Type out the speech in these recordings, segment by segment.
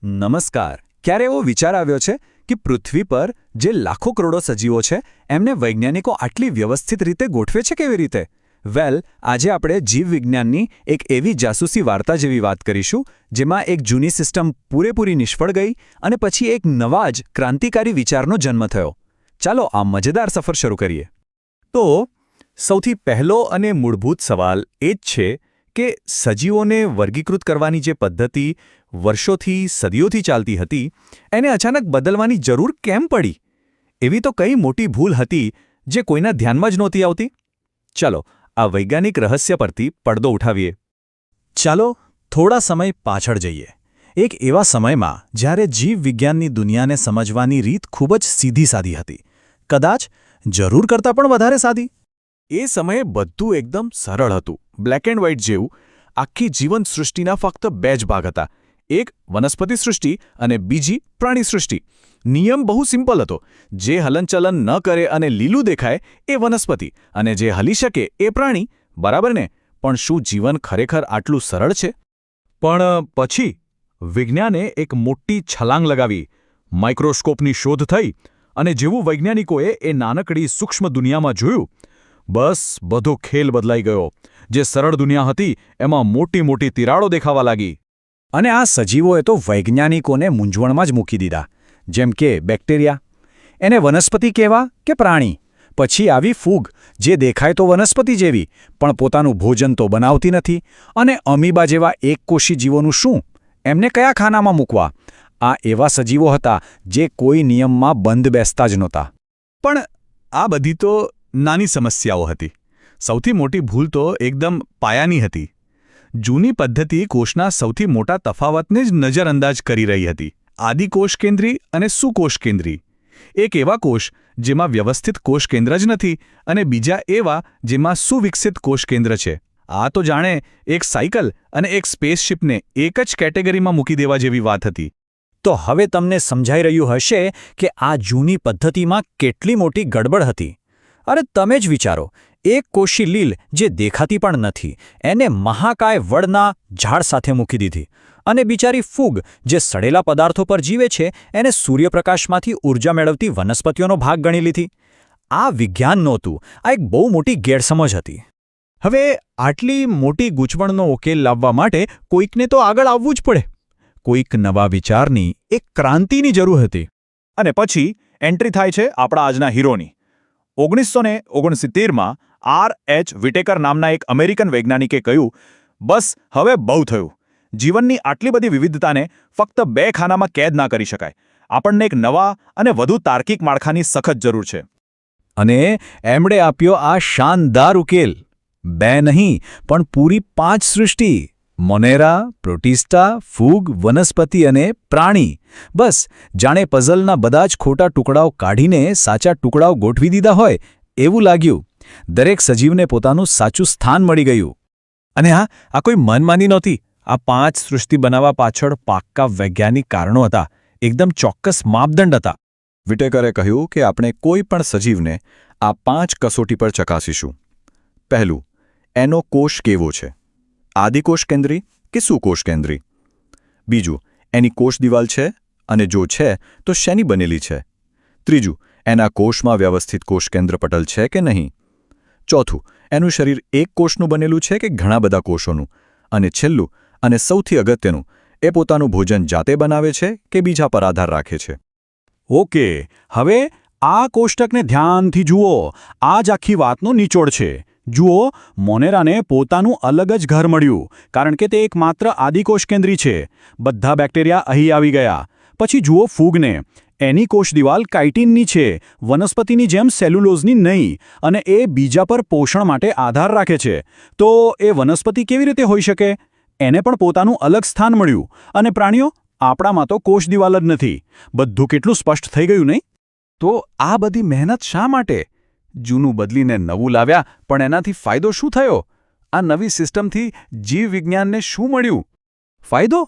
નમસ્કાર. ક્યારે એવો વિચાર આવ્યો છે કે પૃથ્વી પર જે લાખો કરોડો સજીવો છે એમને વૈજ્ઞાનિકો આટલી વ્યવસ્થિત રીતે ગોઠવે છે કેવી રીતે? વેલ, આજે આપણે જીવવિજ્ઞાનની એક એવી જાસૂસી વાર્તા જેવી વાત કરીશું જેમાં એક જૂની સિસ્ટમ પૂરેપૂરી નિષ્ફળ ગઈ અને પછી એક નવા જ ક્રાંતિકારી વિચારનો જન્મ થયો. ચાલો આ મજેદાર સફર શરૂ કરીએ. તો સૌથી પહેલો અને મૂળભૂત સવાલ એ જ છે કે સજીવોને વર્ગીકૃત કરવાની જે પદ્ધતિ વર્ષોથી સદીઓથી ચાલતી હતી એને અચાનક બદલવાની જરૂર કેમ પડી? એવી તો કઈ મોટી ભૂલ હતી જે કોઈના ધ્યાનમાં જ નહોતી આવતી? ચાલો આ વૈજ્ઞાનિક રહસ્ય પરથી પડદો ઉઠાવીએ. ચાલો થોડા સમય પાછળ જઈએ. એક એવા સમયમાં જ્યારે જીવવિજ્ઞાનની દુનિયાને સમજવાની રીત ખૂબ જ સીધી-સાદી હતી. કદાચ જરૂર કરતાં પણ વધારે સાદી. એ સમયે બધું એકદમ સરળ હતું, બ્લેક એન્ડ વ્હાઇટ જેવું. આખી જીવંત સૃષ્ટિના ફક્ત બે જ ભાગ હતા, એક વનસ્પતિ સૃષ્ટિ અને બીજી પ્રાણી સૃષ્ટિ. નિયમ બહુ સિમ્પલ હતો. જે હલનચલન ન કરે અને લીલું દેખાય એ વનસ્પતિ અને જે હલી શકે એ પ્રાણી. બરાબર ને? પણ શું જીવન ખરેખર આટલું સરળ છે? પણ પછી વિજ્ઞાને એક મોટી છલાંગ લગાવી. માઇક્રોસ્કોપની શોધ થઈ અને જેવું વૈજ્ઞાનિકોએ એ નાનકડી સૂક્ષ્મ દુનિયામાં જોયું, બસ બધો ખેલ બદલાઈ ગયો. જે સરળ દુનિયા હતી એમાં મોટી મોટી તિરાડો દેખાવા લાગી. અને આ સજીવોએ તો વૈજ્ઞાનિકોને મૂંઝવણમાં જ મૂકી દીધા. જેમ કે બેક્ટેરિયા, એને વનસ્પતિ કહેવા કે પ્રાણી? પછી આવી ફૂગ, જે દેખાય તો વનસ્પતિ જેવી પણ પોતાનું ભોજન તો બનાવતી નથી. અને અમીબા જેવા એકકોષી જીવોનું શું? એમને કયા ખાનામાં મૂકવા? આ એવા સજીવો હતા જે કોઈ નિયમમાં બંધ બેસતા જ નહોતા. પણ આ બધી તો નાની સમસ્યાઓ હતી. સૌથી મોટી ભૂલ તો એકદમ પાયાની હતી. જૂની પદ્ધતિ કોષના સૌથી મોટા તફાવતને જ નજરઅંદાજ કરી રહી હતી. આદિકોષ કેન્દ્રી અને સુકોષ કેન્દ્રી. એક એવા કોષ જેમાં વ્યવસ્થિત કોષ કેન્દ્ર જ નથી અને બીજા એવા જેમાં સુવિકસિત કોષ કેન્દ્ર છે. આ તો જાણે એક સાયકલ અને એક સ્પેસશિપને એક જ કેટેગરીમાં મૂકી દેવા જેવી વાત હતી. તો હવે તમને સમજાઈ રહ્યું હશે કે આ જૂની પદ્ધતિમાં કેટલી મોટી ગડબડ હતી. અરે તમે જ વિચારો, એક કોષી લીલ જે દેખાતી પણ નથી એને મહાકાય વડના ઝાડ સાથે મૂકી દીધી. અને બિચારી ફૂગ જે સડેલા પદાર્થો પર જીવે છે એને સૂર્યપ્રકાશમાંથી ઊર્જા મેળવતી વનસ્પતિઓનો ભાગ ગણી લીધી. આ વિજ્ઞાન નહોતું, આ એક બહુ મોટી ગેરસમજ હતી. હવે આટલી મોટી ગૂંચવણનો ઉકેલ લાવવા માટે કોઈકને તો આગળ આવવું જ પડે. કોઈક નવા વિચારની, એક ક્રાંતિની જરૂર હતી. અને પછી એન્ટ્રી થાય છે આપણા આજના હીરોની. 1969માં R.H. વિટેકર નામના એક અમેરિકન વૈજ્ઞાનિકે કહ્યું, બસ હવે બહુ થયું. જીવનની આટલી બધી વિવિધતાને ફક્ત બે ખાનામાં કેદ ના કરી શકાય. આપણને એક નવા અને વધુ તાર્કિક માળખાની સખત જરૂર છે. અને એમણે આપ્યો આ શાનદાર ઉકેલ. બે નહીં પણ પૂરી 5 સૃષ્ટિ: મોનેરા, પ્રોટિસ્ટા, ફૂગ, વનસ્પતિ અને પ્રાણી. બસ જાણે પઝલના બધા જ ખોટા ટુકડાઓ કાઢીને સાચા ટુકડાઓ ગોઠવી દીધા હોય એવું લાગ્યું. દરેક સજીવને પોતાનું સાચું સ્થાન મળી ગયું. અને આ કોઈ મનમાની નહોતી. આ 5 સૃષ્ટિ બનાવવા પાછળ પાક્કા વૈજ્ઞાનિક કારણો હતા, એકદમ ચોક્કસ માપદંડ હતા. વિટેકરે કહ્યું કે આપણે કોઈ પણ સજીવને આ 5 કસોટી પર ચકાસીશું. પહેલું, એનો કોષ કેવો છે? આદિકોષ કેન્દ્રી કે સુકોષ કેન્દ્રી? બીજું, એની કોષ દિવાલ છે અને જો છે તો શેની બનેલી છે? ત્રીજું, એના કોષમાં વ્યવસ્થિત કોષ કેન્દ્ર પટલ છે કે નહીં? ચોથું, એનું શરીર એક કોષનું બનેલું છે કે ઘણા બધા કોષોનું? અને છેલ્લું અને સૌથી અગત્યનું, એ પોતાનું ભોજન જાતે બનાવે છે કે બીજા પર આધાર રાખે છે? ઓકે, હવે આ કોષ્ટકને ધ્યાનથી જુઓ. આ જ આખી વાતનો નિચોડ છે. જુઓ, મોનેરાને પોતાનું અલગ જ ઘર મળ્યું કારણ કે તે એકમાત્ર આદિકોષ કેન્દ્રી છે. બધા બેક્ટેરિયા અહીં આવી ગયા. પછી જુઓ ફૂગને. એની કોષ દિવાલ કાઇટિનની છે, વનસ્પતિની જેમ સેલ્યુલોઝની નહીં, અને એ બીજા પર પોષણ માટે આધાર રાખે છે. તો એ વનસ્પતિ કેવી રીતે હોઈ શકે? એને પણ પોતાનું અલગ સ્થાન મળ્યું. અને પ્રાણીઓ? આપણામાં તો કોષ દિવાલ જ નથી. બધું કેટલું સ્પષ્ટ થઈ ગયું નહીં? તો આ બધી મહેનત શા માટે? જૂનું બદલીને નવું લાવ્યા, પણ એનાથી ફાયદો શું થયો? આ નવી સિસ્ટમથી જીવવિજ્ઞાનને શું મળ્યું? ફાયદો?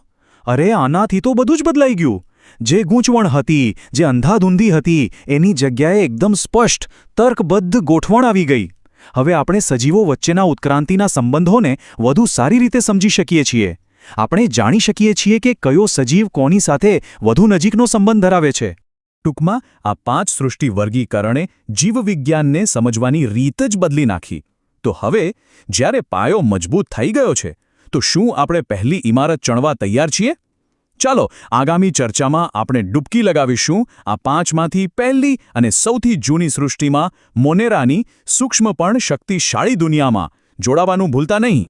અરે આનાથી તો બધું જ બદલાઈ ગયું. જે ગૂંચવણ હતી, જે અંધાધૂંધી હતી, એની જગ્યાએ એકદમ સ્પષ્ટ, તર્કબદ્ધ ગોઠવણ આવી ગઈ. હવે આપણે સજીવો વચ્ચેના ઉત્ક્રાંતિના સંબંધોને વધુ સારી રીતે સમજી શકીએ છીએ. આપણે જાણી શકીએ છીએ કે કયો સજીવ કોની સાથે વધુ નજીકનો સંબંધ ધરાવે છે. ટૂંકમાં આ 5 સૃષ્ટિ વર્ગીકરણે જીવવિજ્ઞાનને સમજવાની રીત જ બદલી નાખી. તો હવે જ્યારે પાયો મજબૂત થઈ ગયો છે, તો શું આપણે પહેલી ઇમારત ચણવા તૈયાર છીએ? ચાલો આગામી ચર્ચામાં આપણે ડૂબકી લગાવીશું આ 5માંથી પહેલી અને સૌથી જૂની સૃષ્ટિમાં, મોનેરાની સૂક્ષ્મ પણ શક્તિશાળી દુનિયામાં. જોડાવાનું ભૂલતા નહીં.